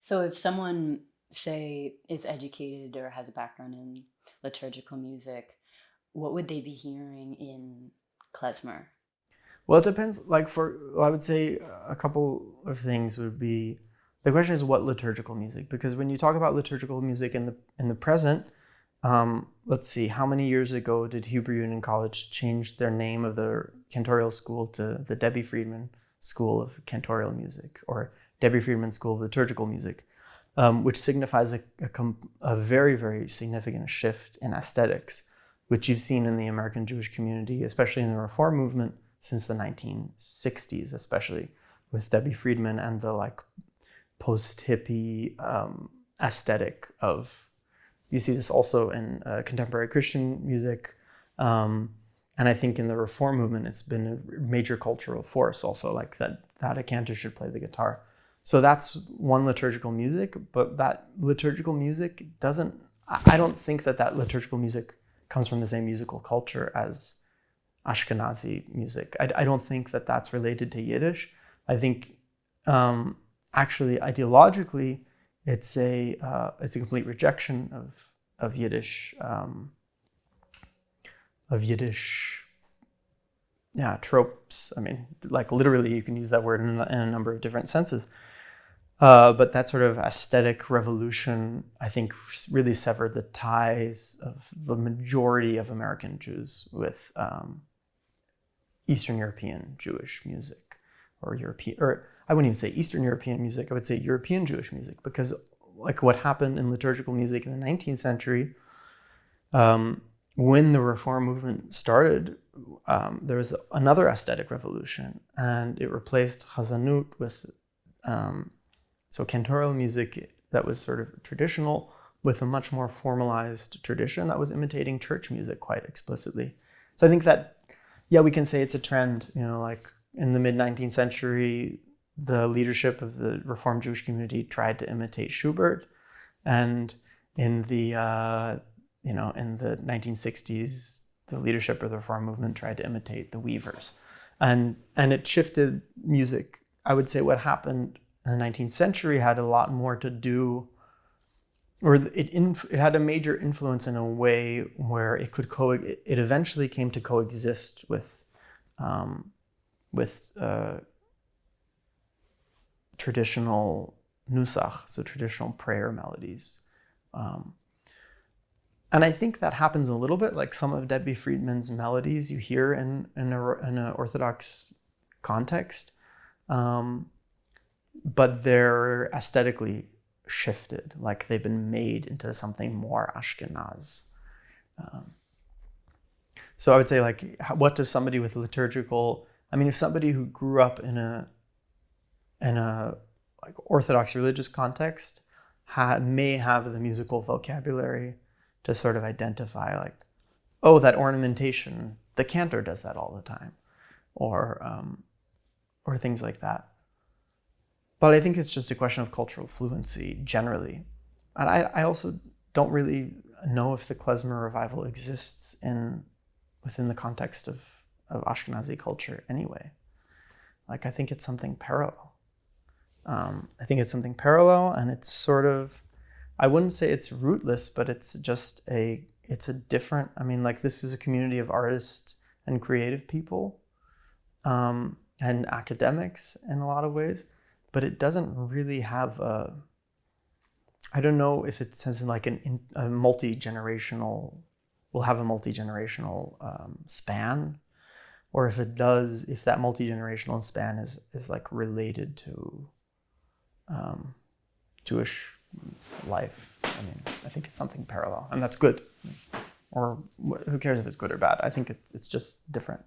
So if someone, say, is educated or has a background in liturgical music, what would they be hearing in klezmer? Well, it depends. I would say a couple of things would be, the question is what liturgical music? Because when you talk about liturgical music in the present, let's see, how many years ago did Hebrew Union College change their name of their cantorial school to the Debbie Friedman School of Cantorial Music, or Debbie Friedman School of Liturgical Music, which signifies a very, very significant shift in aesthetics, which you've seen in the American Jewish community, especially in the Reform movement since the 1960s, especially with Debbie Friedman and the post-hippie aesthetic of. You see this also in contemporary Christian music. And I think in the Reform movement, it's been a major cultural force also, like that a cantor should play the guitar. So that's one liturgical music, but that liturgical music I don't think that liturgical music comes from the same musical culture as Ashkenazi music. I don't think that that's related to Yiddish. I think actually ideologically, it's a complete rejection of Yiddish tropes. I mean, like literally, you can use that word in a number of different senses. But that sort of aesthetic revolution, I think, really severed the ties of the majority of American Jews with Eastern European Jewish music, or I wouldn't even say Eastern European music. I would say European Jewish music, because like what happened in liturgical music in the 19th century, when the Reform movement started, there was another aesthetic revolution, and it replaced chazanut with so cantorial music that was sort of traditional with a much more formalized tradition that was imitating church music quite explicitly. So I think that, yeah, we can say it's a trend, like in the mid-19th century, the leadership of the Reformed Jewish community tried to imitate Schubert, and in the in the 1960s, the leadership of the Reform movement tried to imitate the Weavers, and it shifted music. I would say what happened in the 19th century had a lot more to do, or it had a major influence in a way where it eventually came to coexist with traditional nusach, so traditional prayer melodies. And I think that happens a little bit, like some of Debbie Friedman's melodies you hear in an Orthodox context, but they're aesthetically shifted, like they've been made into something more Ashkenaz. So I would say, like, what does somebody with liturgical, I mean, if somebody who grew up in a like Orthodox religious context may have the musical vocabulary to sort of identify, like, oh, that ornamentation, the cantor does that all the time, or things like that. But I think it's just a question of cultural fluency generally. And I also don't really know if the Klezmer revival exists within the context of Ashkenazi culture anyway. Like, I think it's something parallel. And it's sort of, I wouldn't say it's rootless, but it's a different, I mean, like, this is a community of artists and creative people, and academics in a lot of ways, but it doesn't really have I don't know if it says like a multi-generational, will have a multi-generational span, or if it does, if that multi-generational span is like related to Jewish life. I mean, I think it's something parallel, and that's good. Or who cares if it's good or bad? I think it's just different.